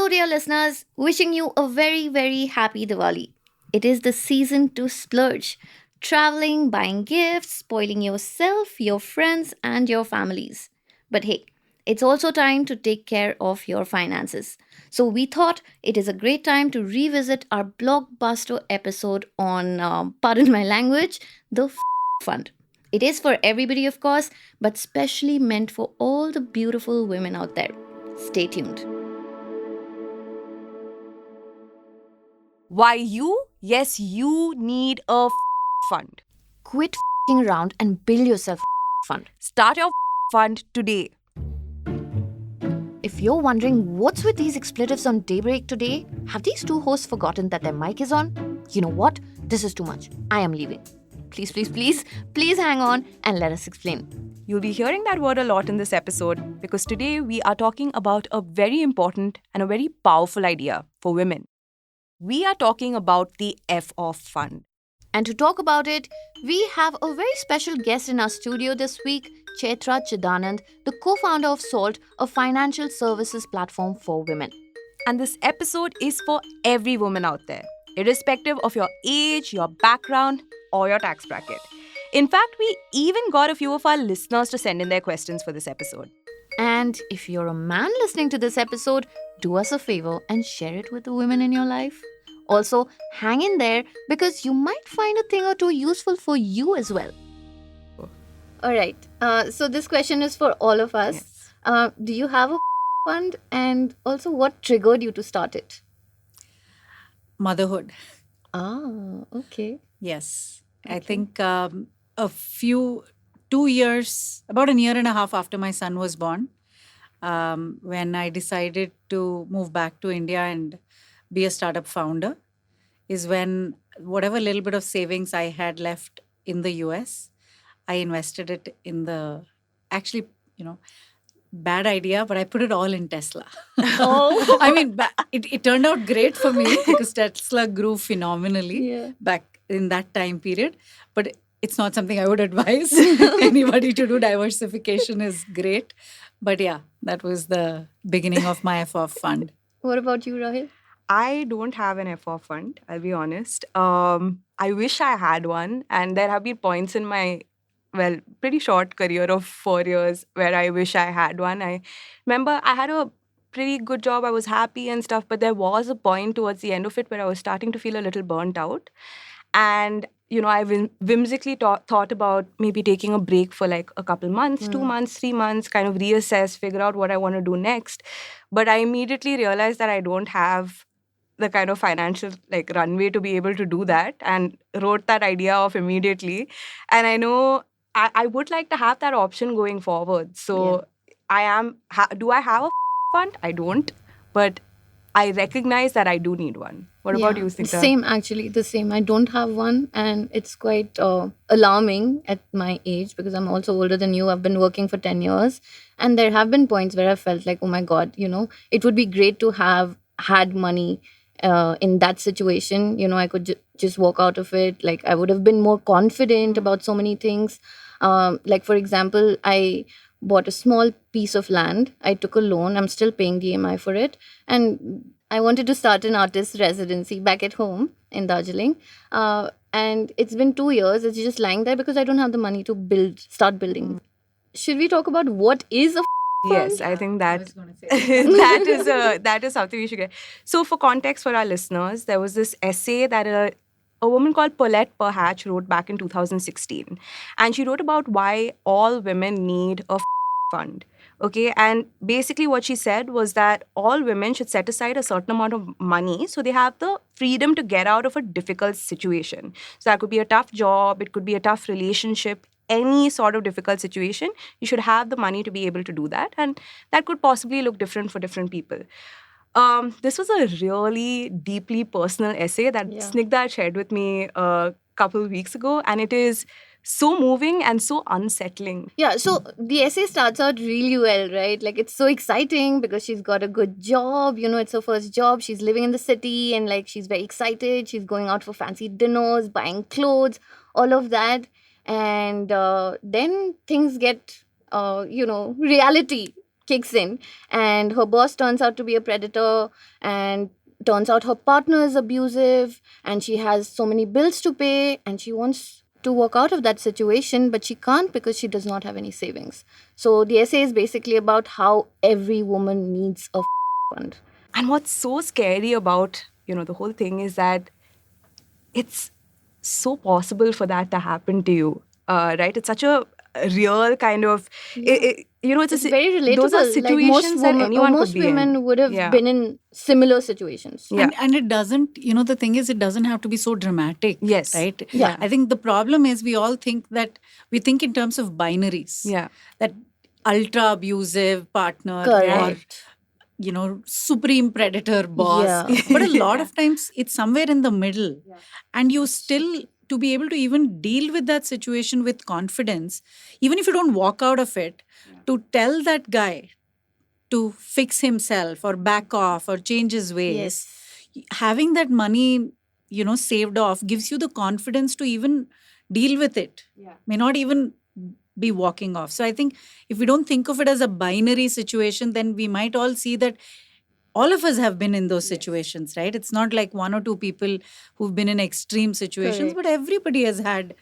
Hello, dear listeners. Wishing you a very, very happy Diwali. It is the season to splurge. Traveling, buying gifts, spoiling yourself, your friends, and your families. But hey, it's also time to take care of your finances. So we thought it is a great time to revisit our blockbuster episode on, pardon my language, the fund. It is for everybody, of course, but specially meant for all the beautiful women out there. Stay tuned. Why you? Yes, you need a fund. Quit fing around and build yourself a fund. Start your fund today. If you're wondering what's with these expletives on Daybreak today, have these two hosts forgotten that their mic is on? You know what? This is too much. I am leaving. Please, please, please, please hang on and let us explain. You'll be hearing that word a lot in this episode because today we are talking about a very important and a very powerful idea for women. We are talking about the F off fund. And to talk about it, we have a very special guest in our studio this week, Chaitra Chidanand, the co-founder of Salt, a financial services platform for women. And this episode is for every woman out there, irrespective of your age, your background, or your tax bracket. In fact, we even got a few of our listeners to send in their questions for this episode. And if you're a man listening to this episode, do us a favor and share it with the women in your life. Also, hang in there because you might find a thing or two useful for you as well. All right. So this question is for all of us. Yes. Do you have a fund? And also, what triggered you to start it? Motherhood. Ah, okay. Yes. Okay. I think about a year and a half after my son was born, when I decided to move back to India and be a startup founder, is when whatever little bit of savings I had left in the US, I invested it in actually, bad idea, but I put it all in Tesla. Oh. I mean, it turned out great for me because Tesla grew phenomenally back in that time period. But it's not something I would advise anybody to do. Diversification is great. But yeah, that was the beginning of my FOF fund. What about you, Rahil? I don't have an FO fund, I'll be honest. I wish I had one. And there have been points in my, pretty short career of 4 years where I wish I had one. I remember I had a pretty good job. I was happy and stuff. But there was a point towards the end of it where I was starting to feel a little burnt out. And, I whimsically thought about maybe taking a break for like a couple months, 2 months, 3 months, kind of reassess, figure out what I want to do next. But I immediately realized that I don't have the kind of financial runway to be able to do that, and wrote that idea off immediately. And I know I would like to have that option going forward. So do I have a fund? I don't, but I recognize that I do need one. What about you, Snigdha? Same, actually, the same. I don't have one, and it's quite alarming at my age because I'm also older than you. I've been working for 10 years, and there have been points where I felt like, oh my God, it would be great to have had money in that situation. I could just walk out of it. Like, I would have been more confident about so many things. Like, for example, I bought a small piece of land. I took a loan. I'm still paying the EMI for it. And I wanted to start an artist residency back at home in Darjeeling. And it's been 2 years. It's just lying there because I don't have the money to start building. Should we talk about what is a Yes, I think I that was gonna say that is something we should get. So, for context for our listeners, there was this essay that a woman called Paulette Perhatch wrote back in 2016, and she wrote about why all women need a fund. Okay, and basically what she said was that all women should set aside a certain amount of money so they have the freedom to get out of a difficult situation. So that could be a tough job, it could be a tough relationship, any sort of difficult situation. You should have the money to be able to do that, and that could possibly look different for different people. This was a really deeply personal essay that Snigdha shared with me a couple of weeks ago, and it is so moving and so unsettling. Yeah, so the essay starts out really well, right? Like, it's so exciting because she's got a good job. It's her first job. She's living in the city and she's very excited. She's going out for fancy dinners, buying clothes, all of that. And then things get, reality. kicks in, and her boss turns out to be a predator, and turns out her partner is abusive, and she has so many bills to pay, and she wants to walk out of that situation, but she can't because she does not have any savings. So the essay is basically about how every woman needs a fund. And what's so scary about, the whole thing is that it's so possible for that to happen to you, right? It's such a real kind of, It's very relatable. Those are Like situations that anyone most could be women in. would have Yeah. been in similar situations. Yeah. And it doesn't, the thing is, it doesn't have to be so dramatic. Yes. Right? Yeah. I think the problem is we all think we think in terms of binaries. Yeah. That ultra abusive partner Correct. or, supreme predator boss. Yeah. But a lot of times it's somewhere in the middle. And you still, to be able to even deal with that situation with confidence, even if you don't walk out of it, to tell that guy to fix himself or back off or change his ways, having that money, saved off gives you the confidence to even deal with it. May not even be walking off. So I think if we don't think of it as a binary situation, then we might all see that all of us have been in those situations, right? It's not like one or two people who've been in extreme situations, Correct. but everybody has had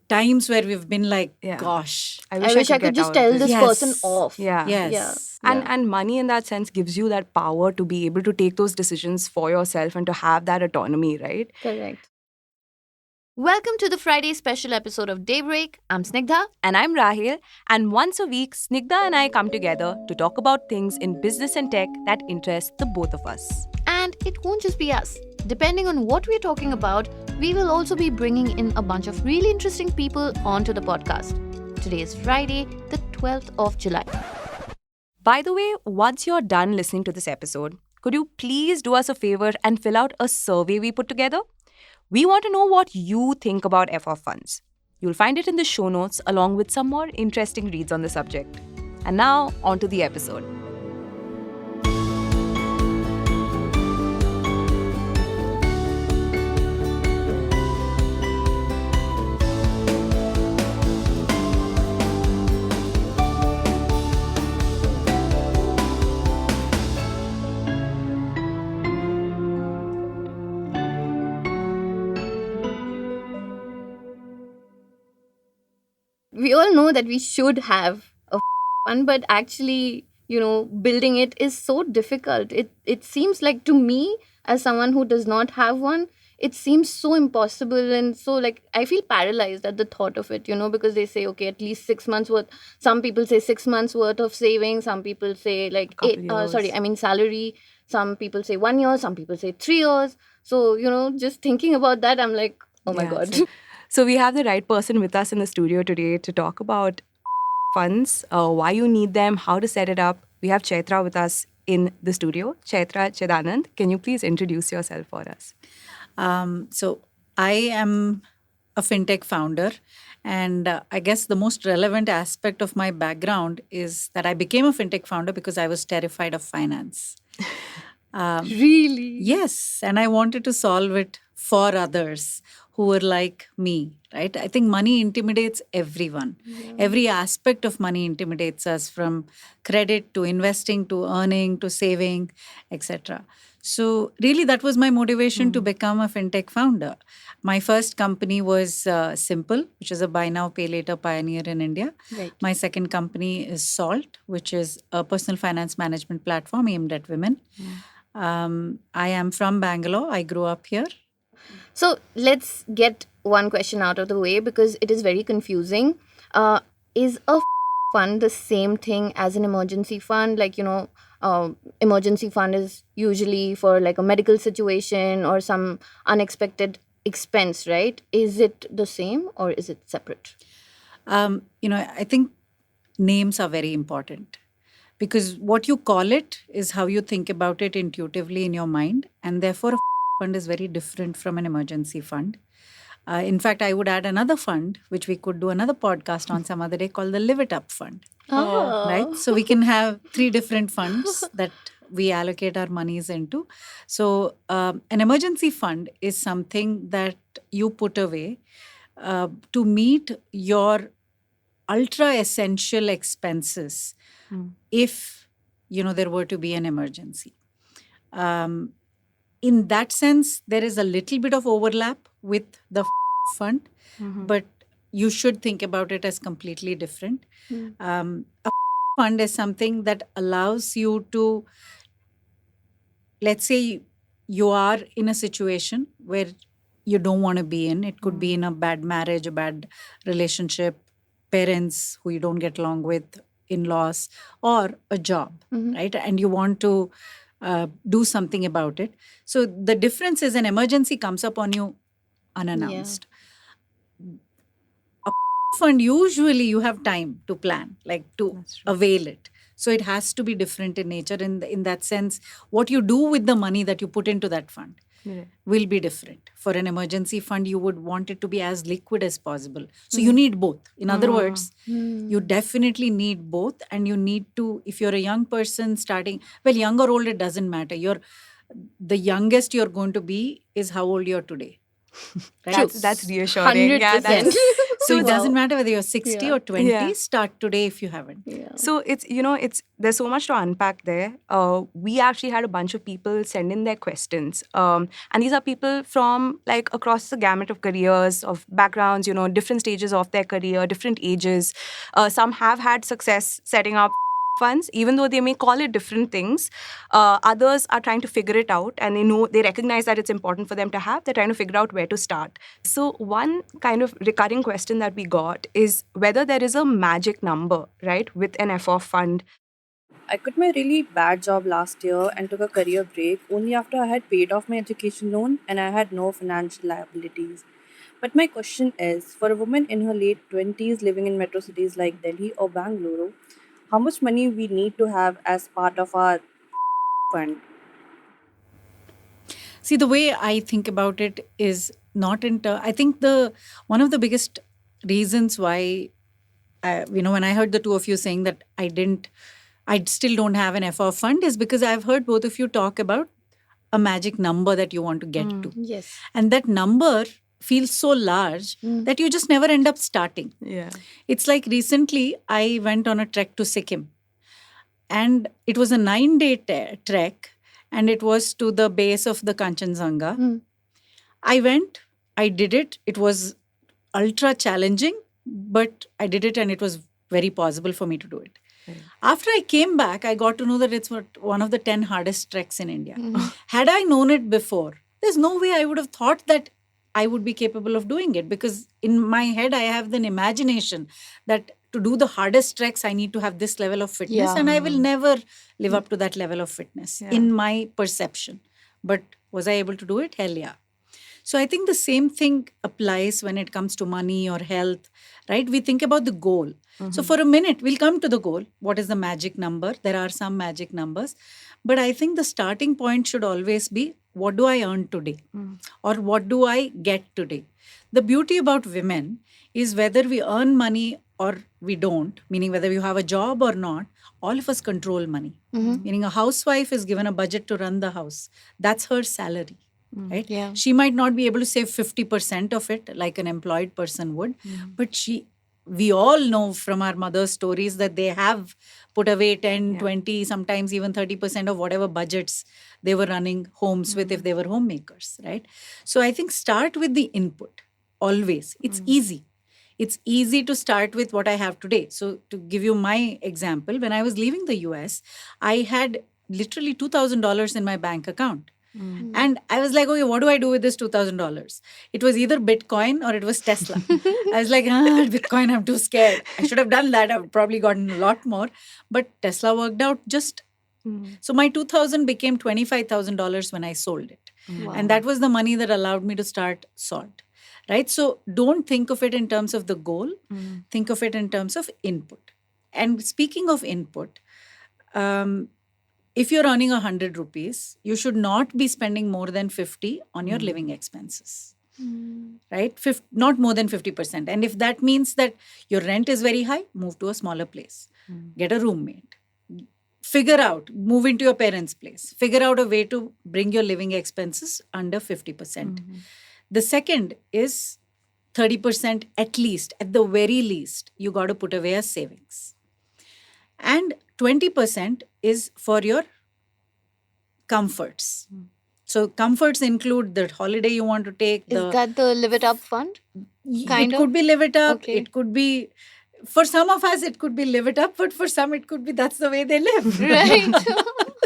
times where we've been like, Yeah. gosh. I wish I could get just out tell of this Yes. person off. Yeah. Yes. And money in that sense gives you that power to be able to take those decisions for yourself and to have that autonomy, right? Correct. Welcome to the Friday special episode of Daybreak. I'm Snigdha. And I'm Rahil. And once a week, Snigdha and I come together to talk about things in business and tech that interest the both of us. And it won't just be us. Depending on what we're talking about, we will also be bringing in a bunch of really interesting people onto the podcast. Today is Friday, the 12th of July. By the way, once you're done listening to this episode, could you please do us a favor and fill out a survey we put together? We want to know what you think about FR funds. You'll find it in the show notes along with some more interesting reads on the subject. And now, on to the episode. We all know that we should have a fund, but actually, building it is so difficult. It seems like, to me, as someone who does not have one, it seems so impossible, and so like I feel paralyzed at the thought of it, because they say, okay, at least 6 months worth. Some people say 6 months worth of savings. Some people say like salary. Some people say 1 year. Some people say 3 years. So, just thinking about that, I'm like, oh my God. So we have the right person with us in the studio today to talk about funds, why you need them, how to set it up. We have Chaitra with us in the studio. Chaitra Chidanand, can you please introduce yourself for us? So I am a fintech founder, and I guess the most relevant aspect of my background is that I became a fintech founder because I was terrified of finance. Really? Yes, and I wanted to solve it for others who were like me, right? I think money intimidates everyone. Yeah. Every aspect of money intimidates us, from credit to investing to earning to saving, etc. So really that was my motivation to become a fintech founder. My first company was Simple, which is a buy now, pay later pioneer in India. Right. My second company is Salt, which is a personal finance management platform aimed at women. I am from Bangalore. I grew up here. So let's get one question out of the way because it is very confusing. Is a fund the same thing as an emergency fund? Like, emergency fund is usually for like a medical situation or some unexpected expense, right? Is it the same or is it separate? I think names are very important, because what you call it is how you think about it intuitively in your mind, and therefore a fund is very different from an emergency fund. In fact, I would add another fund, which we could do another podcast on some other day, called the Live It Up Fund. Oh. Right? So we can have 3 different funds that we allocate our monies into. So an emergency fund is something that you put away to meet your ultra essential expenses if, there were to be an emergency. In that sense, there is a little bit of overlap with the fund, but you should think about it as completely different. A fund is something that allows you to, let's say you are in a situation where you don't want to be in. It could be in a bad marriage, a bad relationship, parents who you don't get along with, in-laws, or a job, right? And you want to do something about it. So the difference is an emergency comes up on you unannounced. A fund, usually you have time to plan, like to avail it. So it has to be different in nature. In that sense, what you do with the money that you put into that fund will be different. For an emergency fund, you would want it to be as liquid as possible. So you need both. In other words, you definitely need both. And you need to, if you're a young person starting, well, young or old, it doesn't matter. The youngest you're going to be is how old you're today. Right? That's reassuring. 100%. Yeah, so it doesn't matter whether you're 60 or 20, start today if you haven't. So there's so much to unpack there. We actually had a bunch of people send in their questions. And these are people from like across the gamut of careers, of backgrounds, different stages of their career, different ages. Some have had success setting up funds, even though they may call it different things. Others are trying to figure it out, and they recognize that it's important for them to have. They're trying to figure out where to start. So one kind of recurring question that we got is whether there is a magic number, right, with an FOF fund. I quit my really bad job last year and took a career break only after I had paid off my education loan and I had no financial liabilities. But my question is, for a woman in her late 20s living in metro cities like Delhi or Bangalore, how much money we need to have as part of our fund? See, the way I think about it is not I think one of the biggest reasons why, when I heard the two of you saying that I still don't have an FR fund is because I've heard both of you talk about a magic number that you want to get to. Yes. And that number feels so large that you just never end up starting. Yeah. It's like recently I went on a trek to Sikkim. And it was a 9-day trek. And it was to the base of the Kanchenjunga. I went, I did it. It was ultra challenging, but I did it and it was very possible for me to do it. After I came back, I got to know that it's one of the 10 hardest treks in India. Had I known it before, there's no way I would have thought that I would be capable of doing it, because in my head, I have an imagination that to do the hardest treks, I need to have this level of fitness, and I will never live up to that level of fitness in my perception. But was I able to do it? Hell yeah. So I think the same thing applies when it comes to money or health, right? We think about the goal. So for a minute, we'll come to the goal. What is the magic number? There are some magic numbers. But I think the starting point should always be, what do I earn today? Or what do I get today? The beauty about women is whether we earn money or we don't, meaning whether you have a job or not, all of us control money. Meaning a housewife is given a budget to run the house. That's her salary. Right? Yeah. She might not be able to save 50% of it like an employed person would, but we all know from our mother's stories that they have put away 10, 20, sometimes even 30% of whatever budgets they were running homes with if they were homemakers, right? So I think start with the input, always. It's easy. It's easy to start with what I have today. So to give you my example, when I was leaving the US, I had literally $2,000 in my bank account. And I was like, okay, what do I do with this $2,000? It was either Bitcoin or it was Tesla. I was like, Bitcoin, I'm too scared. I should have done that. I've probably gotten a lot more. But Tesla worked out just. So my $2,000 became $25,000 when I sold it. Wow. And that was the money that allowed me to start Salt. Right? So don't think of it in terms of the goal. Think of it in terms of input. And speaking of input, if you're earning 100 rupees, you should not be spending more than 50 on your living expenses, right? Not more than 50%. And if that means that your rent is very high, move to a smaller place. Get a roommate. Move into your parents' place. Figure out a way to bring your living expenses under 50%. The second is 30% at least, at the very least, you got to put away as savings. And 20% is for your comforts. So comforts include the holiday you want to take. Is that the Live It Up fund? It could be Live It Up. Okay. It could be, for some of us, it could be Live It Up, but for some, it could be that's the way they live. Right.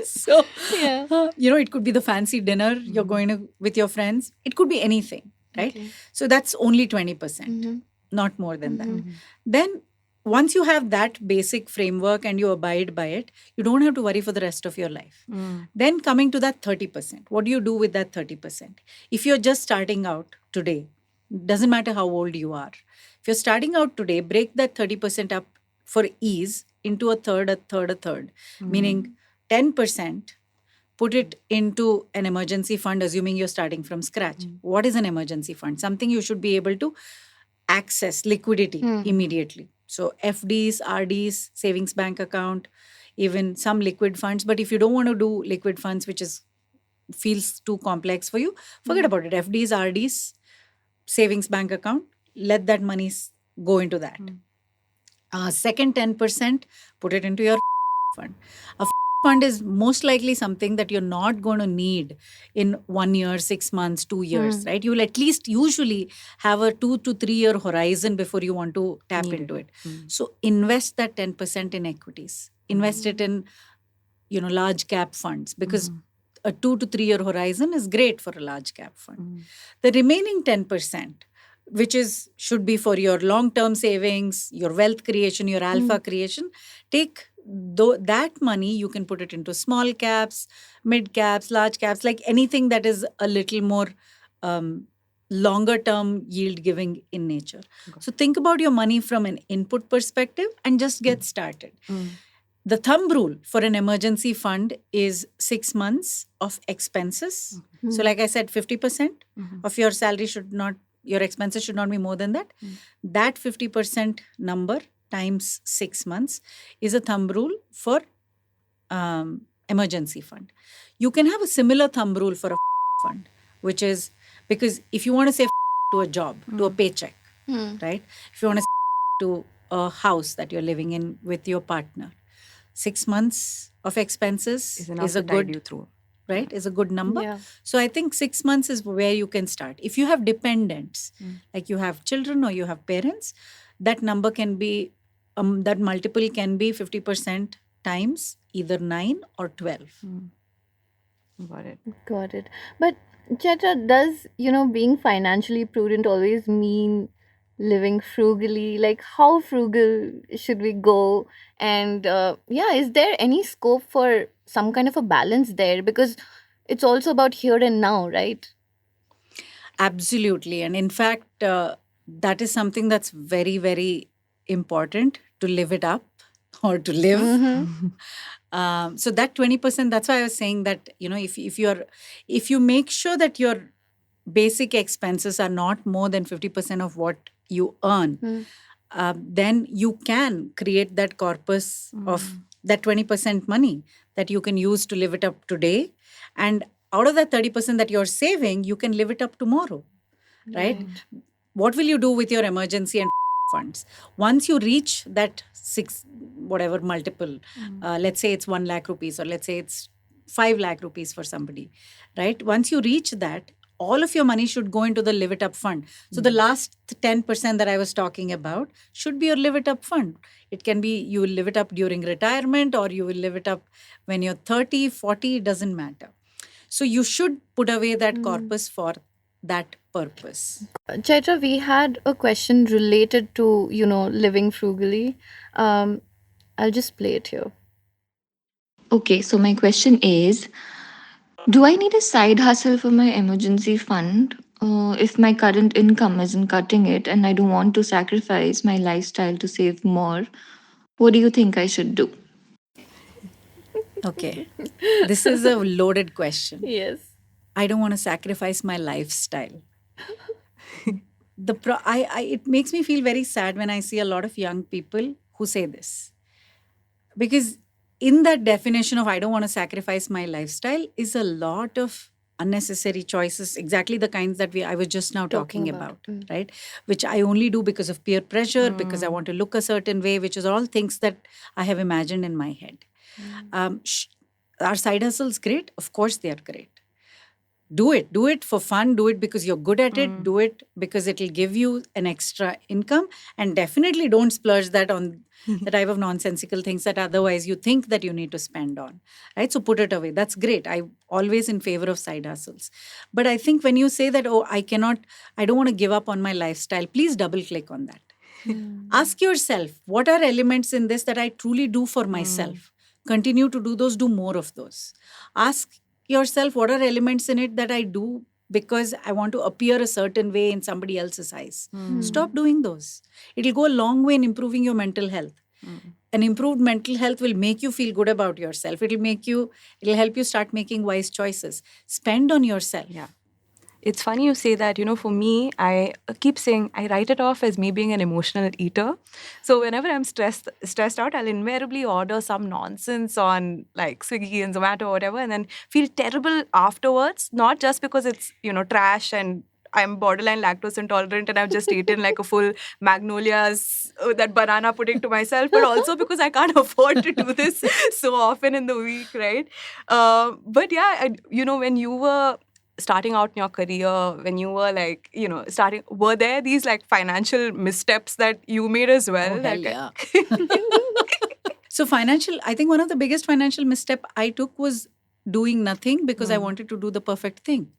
So, Yeah. it could be the fancy dinner you're going to with your friends. It could be anything, right? Okay. So that's only 20%, not more than that. Then once you have that basic framework and you abide by it, you don't have to worry for the rest of your life. Then coming to that 30%, what do you do with that 30%? If you're just starting out today, doesn't matter how old you are. If you're starting out today, break that 30% up for ease into a third. Meaning 10%, put it into an emergency fund, assuming you're starting from scratch. What is an emergency fund? Something you should be able to access liquidity immediately. So FDs, RDs, savings bank account, even some liquid funds. But if you don't want to do liquid funds, which feels too complex for you, forget about it. FDs, RDs, savings bank account, let that money go into that. Second 10%, put it into your fund. A fund is most likely something that you're not going to need in 1 year, 6 months, 2 years, right? You will at least usually have a 2 to 3 year horizon before you want to tap into it. So invest that 10% in equities. Invest it in, large cap funds, because a 2 to 3 year horizon is great for a large cap fund. The remaining 10%, which should be for your long-term savings, your wealth creation, your alpha creation, take that money, you can put it into small caps, mid caps, large caps, like anything that is a little more longer term yield giving in nature. So think about your money from an input perspective and just get started. The thumb rule for an emergency fund is 6 months of expenses. So like I said, 50% of your salary your expenses should not be more than that. That 50% number times 6 months is a thumb rule for emergency fund. You can have a similar thumb rule for a fund, which is because if you want to say to a job, to a paycheck, right? If you want to to a house that you're living in with your partner, 6 months of expenses is a good through. Right, is a good number. Yeah. So I think 6 months is where you can start. If you have dependents, like you have children or you have parents, that number can be, that multiple can be 50% times either 9 or 12. Got it. But Chaitra, does, being financially prudent always mean living frugally? Like, how frugal should we go? And is there any scope for some kind of a balance there? Because it's also about here and now, right? Absolutely. And in fact, that is something that's very, very important to live it up or to live. So that 20%, that's why I was saying that, if you make sure that your basic expenses are not more than 50% of what you earn, then you can create that corpus of that 20% money that you can use to live it up today. And out of that 30% that you're saving, you can live it up tomorrow, right? What will you do with your emergency and funds? Once you reach that multiple, let's say it's 1 lakh rupees, or let's say it's 5 lakh rupees for somebody, right? Once you reach that, all of your money should go into the Live It Up fund. So the last 10% that I was talking about should be your Live It Up fund. It can be you will live it up during retirement, or you will live it up when you're 30, 40, it doesn't matter. So you should put away that corpus for that purpose. Chaitra, we had a question related to, living frugally. I'll just play it here. Okay, so my question is, do I need a side hustle for my emergency fund? If my current income isn't cutting it and I don't want to sacrifice my lifestyle to save more, what do you think I should do? Okay. This is a loaded question. Yes. I don't want to sacrifice my lifestyle. It makes me feel very sad when I see a lot of young people who say this. Because in that definition of I don't want to sacrifice my lifestyle is a lot of unnecessary choices, exactly the kinds that I was just now talking about, Mm. right? Which I only do because of peer pressure, because I want to look a certain way, which is all things that I have imagined in my head. Are side hustles great? Of course they are great. Do it for fun, do it because you're good at it, do it because it'll give you an extra income, and definitely don't splurge that on the type of nonsensical things that otherwise you think that you need to spend on, right? So put it away. That's great. I always in favor of side hustles. But I think when you say that, oh, I don't want to give up on my lifestyle, please double click on that. Ask yourself, what are elements in this that I truly do for myself? Continue to do those, do more of those. Ask yourself, what are elements in it that I do because I want to appear a certain way in somebody else's eyes? Stop doing those. It'll go a long way in improving your mental health. An improved mental health will make you feel good about yourself. It'll help you start making wise choices. Spend on yourself. Yeah. It's funny you say that. For me, I keep saying I write it off as me being an emotional eater. So whenever I'm stressed out, I'll invariably order some nonsense on like Swiggy and Zomato or whatever, and then feel terrible afterwards. Not just because it's trash and I'm borderline lactose intolerant and I've just eaten like a full Magnolia's that banana pudding to myself, but also because I can't afford to do this so often in the week, right? But yeah, when you were starting out in your career, when you were like, starting, were there these like financial missteps that you made as well? Oh, hell yeah. So I think one of the biggest financial misstep I took was doing nothing because I wanted to do the perfect thing.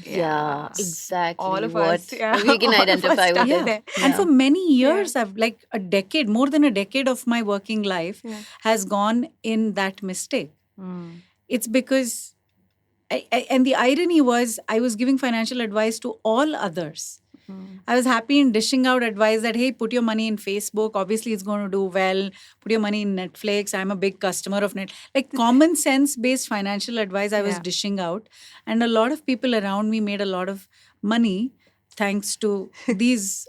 Yeah, exactly. All of what us, yeah. we can All of us identify with stuck it. there. And for many years, I've like more than a decade of my working life has gone in that mistake. It's because, and the irony was, I was giving financial advice to all others. I was happy in dishing out advice that, hey, put your money in Facebook. Obviously, it's going to do well. Put your money in Netflix. I'm a big customer of Netflix. Like common sense-based financial advice I was dishing out. And a lot of people around me made a lot of money thanks to these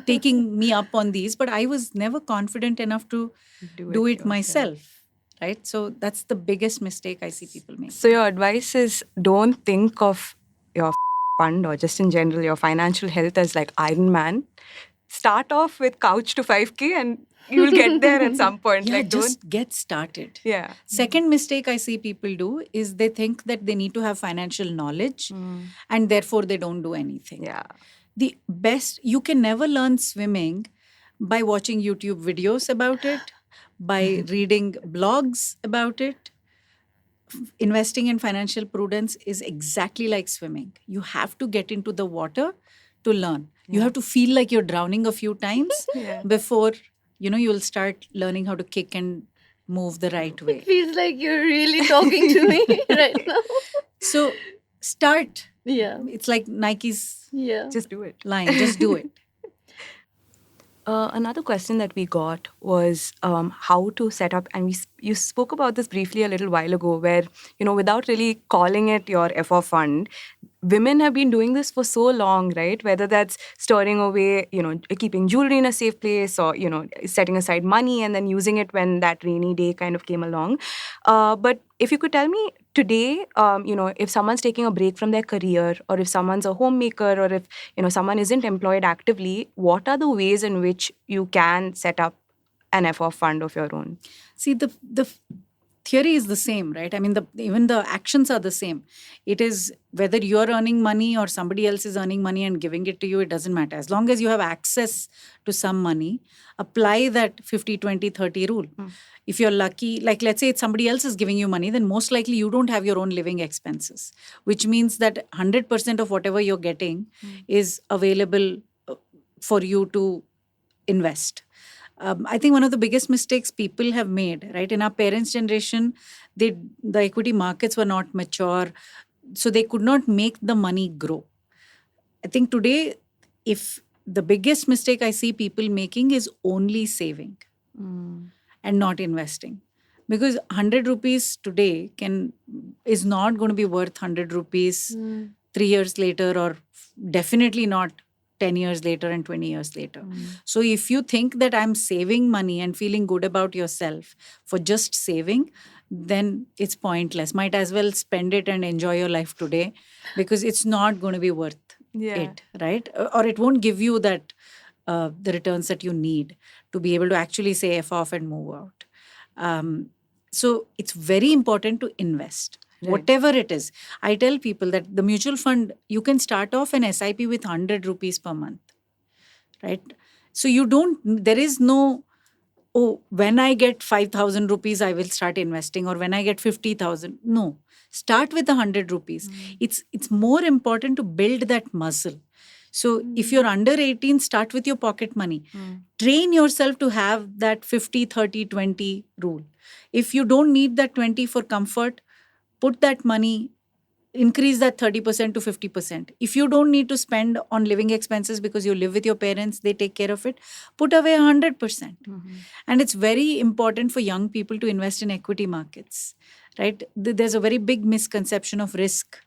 taking me up on these. But I was never confident enough to do it myself. Right? So that's the biggest mistake I see people make. So your advice is don't think of your fund or just in general your financial health as like Iron Man. Start off with couch to 5K and you'll get there at some point. Yeah, like just get started. Yeah. Second mistake I see people do is they think that they need to have financial knowledge and therefore they don't do anything. Yeah. The best, you can never learn swimming by watching YouTube videos about it, by reading blogs about it. Investing in financial prudence is exactly like swimming. You have to get into the water to learn. You have to feel like you're drowning a few times before, you'll start learning how to kick and move the right way. It feels like you're really talking to me right now. So start. Yeah. It's like Nike's Just do it. line. Just do it. Another question that we got was how to set up, and you spoke about this briefly a little while ago, where, without really calling it your FR fund, women have been doing this for so long, right? Whether that's storing away, keeping jewelry in a safe place or, setting aside money and then using it when that rainy day kind of came along. But if you could tell me today, if someone's taking a break from their career or if someone's a homemaker or if, someone isn't employed actively, what are the ways in which you can set up an FR fund of your own? See, the theory is the same, right? I mean, even the actions are the same. It is whether you're earning money or somebody else is earning money and giving it to you, it doesn't matter. As long as you have access to some money, apply that 50-20-30 rule. If you're lucky, like let's say it's somebody else is giving you money, then most likely you don't have your own living expenses, which means that 100% of whatever you're getting is available for you to invest. I think one of the biggest mistakes people have made, right? In our parents' generation, the equity markets were not mature, so they could not make the money grow. I think today, if the biggest mistake I see people making is only saving and not investing. Because 100 rupees today is not going to be worth 100 rupees 3 years later, or definitely not 10 years later and 20 years later. So if you think that I'm saving money and feeling good about yourself for just saving, then it's pointless. Might as well spend it and enjoy your life today, because it's not going to be worth it, right? Or it won't give you that the returns that you need to be able to actually say F off and move out. So it's very important to invest. Right. Whatever it is. I tell people that the mutual fund, you can start off an SIP with 100 rupees per month, right? So there is no, oh, when I get 5,000 rupees, I will start investing, or when I get 50,000. No, start with 100 rupees. It's more important to build that muscle. So if you're under 18, start with your pocket money. Train yourself to have that 50, 30, 20 rule. If you don't need that 20 for comfort, put that money, increase that 30% to 50%. If you don't need to spend on living expenses because you live with your parents, they take care of it, put away 100%. And it's very important for young people to invest in equity markets, right? There's a very big misconception of risk,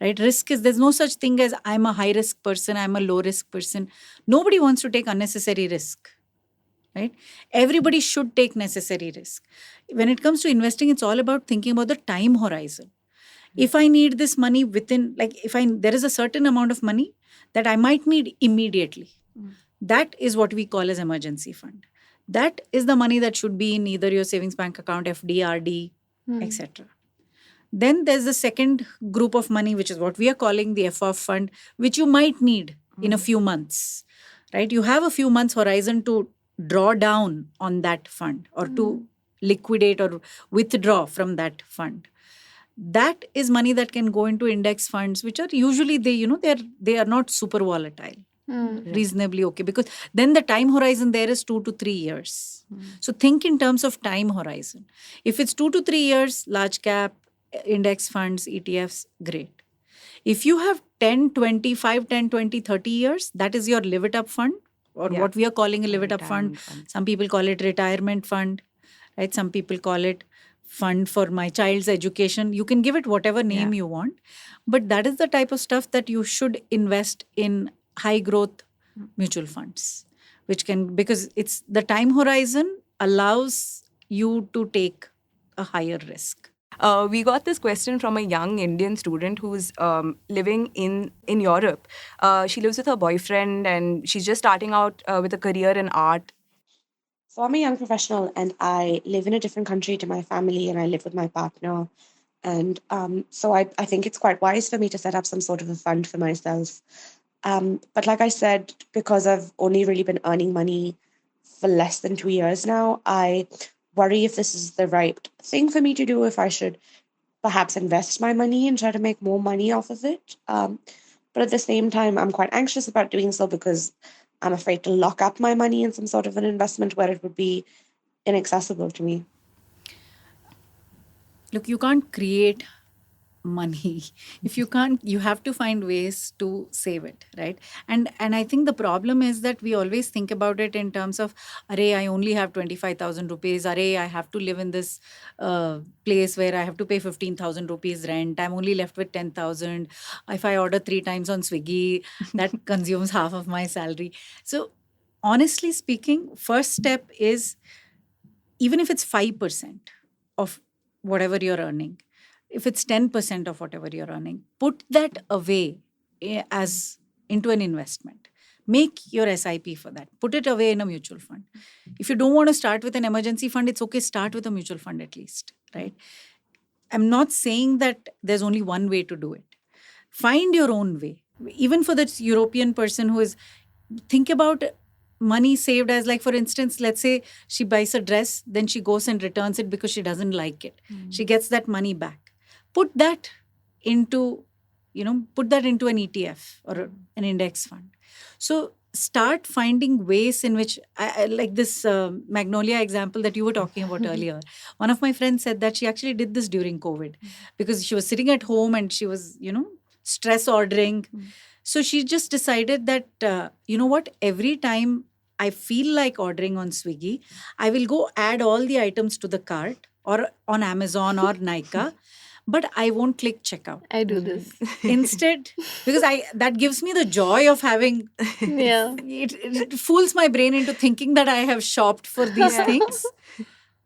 right? Risk is, there's no such thing as I'm a high risk person, I'm a low risk person. Nobody wants to take unnecessary risk, right? Everybody should take necessary risk. When it comes to investing, it's all about thinking about the time horizon. If I need this money within, like there is a certain amount of money that I might need immediately. That is what we call as emergency fund. That is the money that should be in either your savings bank account, FD, RD, etc. Then there's the second group of money, which is what we are calling the FOF fund, which you might need in a few months, right? You have a few months horizon to draw down on that fund, or to liquidate or withdraw from that fund. That is money that can go into index funds, which are usually they are not super volatile, reasonably okay, because then the time horizon there is 2 to 3 years. So think in terms of time horizon. If it's 2 to 3 years, large cap, index funds, ETFs, great. If you have 10, 25, 10, 20, 30 years, that is your live it up fund, or what we are calling a live it up fund. Some people call it retirement fund, right? Some people call it fund for my child's education. You can give it whatever name you want, but that is the type of stuff that you should invest in high growth mutual funds, because it's the time horizon allows you to take a higher risk. We got this question from a young Indian student who's living in Europe. She lives with her boyfriend and she's just starting out with a career in art. So I'm a young professional and I live in a different country to my family, and I live with my partner. And so I think it's quite wise for me to set up some sort of a fund for myself. But like I said, because I've only really been earning money for less than 2 years now, I worry if this is the right thing for me to do, if I should perhaps invest my money and try to make more money off of it. But at the same time, I'm quite anxious about doing so because I'm afraid to lock up my money in some sort of an investment where it would be inaccessible to me. Look, you can't create money. If you can't, you have to find ways to save it, right? And I think the problem is that we always think about it in terms of, array, I only have 25,000 rupees. Array, I have to live in this place where I have to pay 15,000 rupees rent. I'm only left with 10,000. If I order 3 times on Swiggy, that consumes half of my salary. So honestly speaking, first step is, even if it's 5% of whatever you're earning, if it's 10% of whatever you're earning, put that away as into an investment. Make your SIP for that. Put it away in a mutual fund. If you don't want to start with an emergency fund, it's okay. Start with a mutual fund at least, right? I'm not saying that there's only one way to do it. Find your own way. Even for that European person who is, think about money saved as, like, for instance, let's say she buys a dress, then she goes and returns it because she doesn't like it. She gets that money back. Put that into an ETF or an index fund. So start finding ways in which, I like this Magnolia example that you were talking about earlier. One of my friends said that she actually did this during COVID because she was sitting at home and she was, stress ordering. So she just decided that, every time I feel like ordering on Swiggy, I will go add all the items to the cart or on Amazon or Nykaa. But I won't click checkout. I do this. Instead, because that gives me the joy of having, Yeah. it fools my brain into thinking that I have shopped for these things.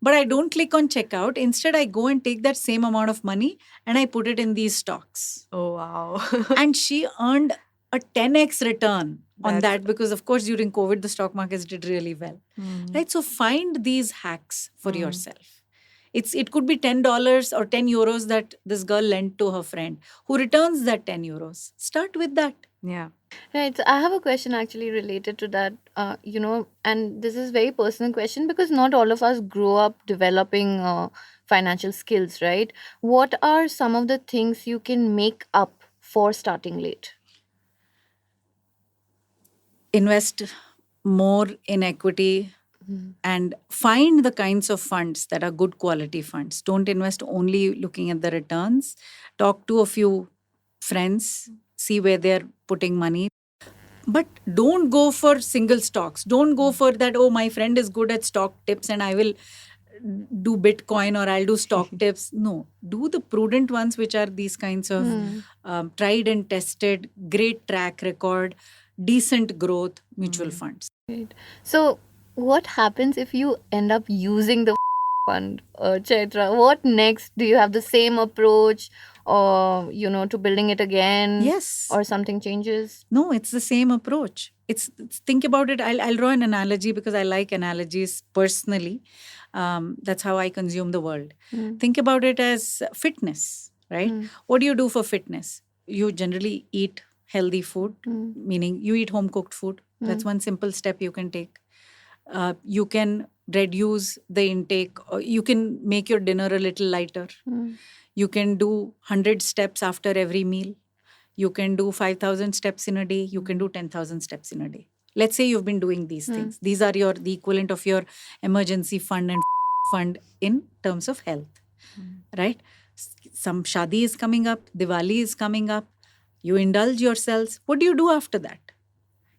but I don't click on checkout. Instead, I go and take that same amount of money and I put it in these stocks. Oh, wow. And she earned a 10x return on That's- that because, of course, during COVID, the stock markets did really well. Right? So find these hacks for yourself. It could be $10 or €10 that this girl lent to her friend who returns that €10. Start with that. Yeah. Right. So I have a question actually related to that. And this is very personal question because not all of us grow up developing financial skills, right? What are some of the things you can make up for starting late? Invest more in equity and find the kinds of funds that are good quality funds. Don't invest only looking at the returns. Talk to a few friends, see where they're putting money. But don't go for single stocks. Don't go for that, oh, my friend is good at stock tips and I will do Bitcoin or I'll do stock tips. No, do the prudent ones, which are these kinds of tried and tested, great track record, decent growth mutual funds. Right. So what happens if you end up using the fund, Chaitra? What next? Do you have the same approach or, to building it again? Yes. Or something changes? No, it's the same approach. It's think about it. I'll draw an analogy because I like analogies personally. That's how I consume the world. Think about it as fitness, right? What do you do for fitness? You generally eat healthy food, meaning you eat home cooked food. That's one simple step you can take. You can reduce the intake, or you can make your dinner a little lighter. You can do 100 steps after every meal. You can do 5,000 steps in a day. You can do 10,000 steps in a day. Let's say you've been doing these things. These are the equivalent of your emergency fund and fund in terms of health, right? Some shadi is coming up, Diwali is coming up. You indulge yourselves. What do you do after that?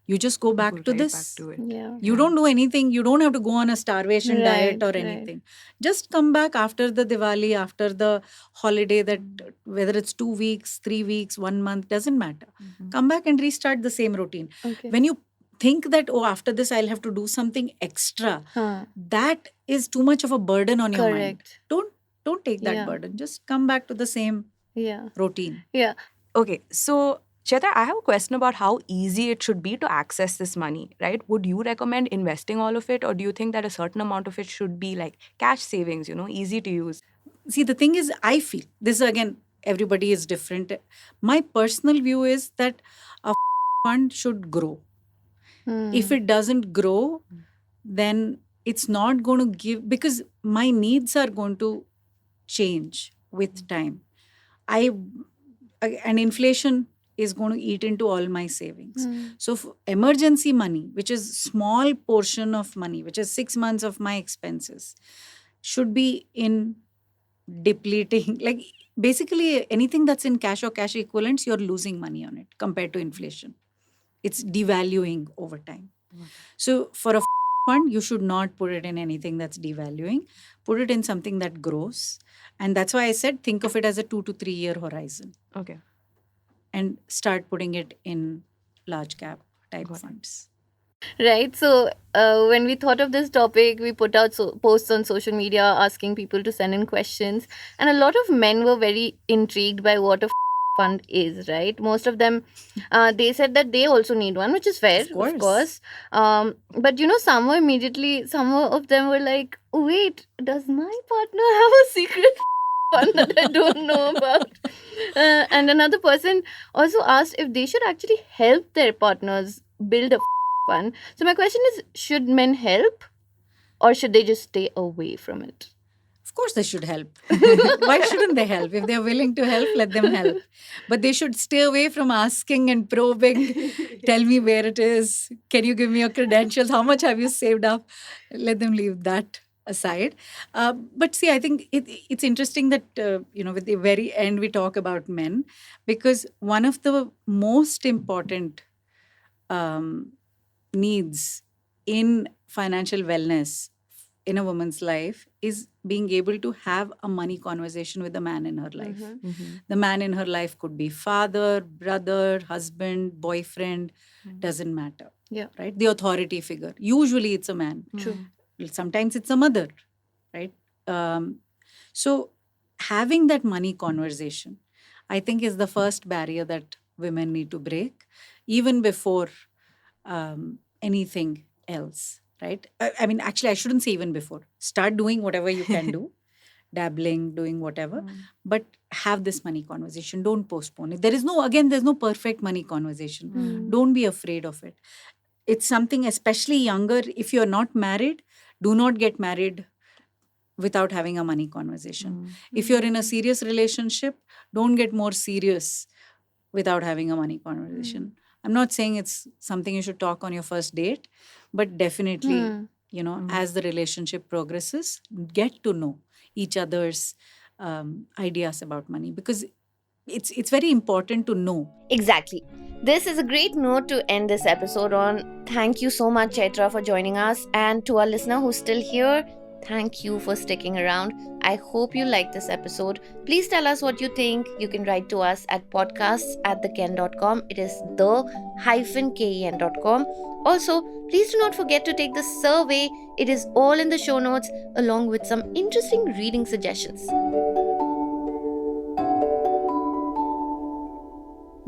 You just go back to right this. back to it. Yeah. You don't do anything. You don't have to go on a starvation diet or Right. anything. Just come back after the Diwali, after the holiday, that whether it's 2 weeks, 3 weeks, 1 month, doesn't matter. Come back and restart the same routine. Okay. When you think that, oh, after this I'll have to do something extra, that is too much of a burden on your mind. Correct. Don't take that Yeah. burden. Just come back to the same Yeah. routine. Yeah. Okay, so Chaitra, I have a question about how easy it should be to access this money, right? Would you recommend investing all of it, or do you think that a certain amount of it should be like cash savings, easy to use? See, the thing is, I feel this again, everybody is different. My personal view is that a fund should grow. If it doesn't grow, then it's not going to give, because my needs are going to change with time. And inflation is going to eat into all my savings. So for emergency money, which is small portion of money, which is 6 months of my expenses, should be in depleting. Like basically anything that's in cash or cash equivalents, you're losing money on it compared to inflation. It's devaluing over time. So for a fund, you should not put it in anything that's devaluing. Put it in something that grows. And that's why I said, think of it as a 2 to 3 year horizon. Okay. And start putting it in large cap type Got it. funds. Right. So when we thought of this topic, we put out posts on social media asking people to send in questions. And a lot of men were very intrigued by what a fund is, right? Most of them, they said that they also need one, which is fair, of course. But some of them were like, wait, does my partner have a secret fund that I don't know about? And another person also asked if they should actually help their partners build a fund. So my question is, should men help or should they just stay away from it? Of course they should help. Why shouldn't they help? If they're willing to help, let them help. But they should stay away from asking and probing. Tell me where it is. Can you give me your credentials? How much have you saved up? Let them leave that aside. But see, I think it's interesting that, with the very end, we talk about men, because one of the most important needs in financial wellness in a woman's life is being able to have a money conversation with the man in her life. The man in her life could be father, brother, husband, boyfriend, doesn't matter. Yeah. Right? The authority figure. Usually it's a man. True. Sometimes it's a mother. right? So having that money conversation, I think, is the first barrier that women need to break, even before anything else, right? I mean, actually, I shouldn't say even before. Start doing whatever you can do, dabbling, doing whatever, but have this money conversation. Don't postpone it. There's no perfect money conversation. Don't be afraid of it. It's something, especially younger, if you're not married, do not get married without having a money conversation. If you're in a serious relationship, don't get more serious without having a money conversation. I'm not saying it's something you should talk on your first date, but definitely, as the relationship progresses, get to know each other's ideas about money, because it's very important to know. Exactly. This is a great note to end this episode on. Thank you so much, Chaitra, for joining us. And to our listener who's still here, thank you for sticking around. I hope you liked this episode. Please tell us what you think. You can write to us at podcasts@theken.com. It is the-ken.com. Also, please do not forget to take the survey. It is all in the show notes, along with some interesting reading suggestions.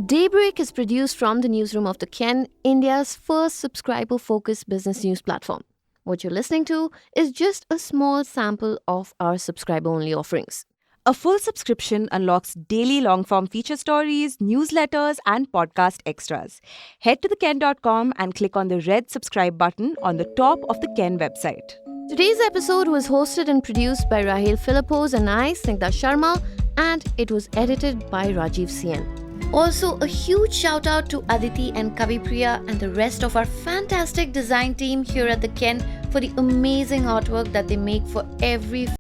Daybreak is produced from the newsroom of The Ken, India's first subscriber-focused business news platform. What you're listening to is just a small sample of our subscriber-only offerings. A full subscription unlocks daily long-form feature stories, newsletters, and podcast extras. Head to theken.com and click on the red subscribe button on the top of the Ken website. Today's episode was hosted and produced by Rahel Philippos and I, Snigdha Sharma, and it was edited by Rajiv Sien. Also, a huge shout out to Aditi and Kavipriya and the rest of our fantastic design team here at The Ken for the amazing artwork that they make for every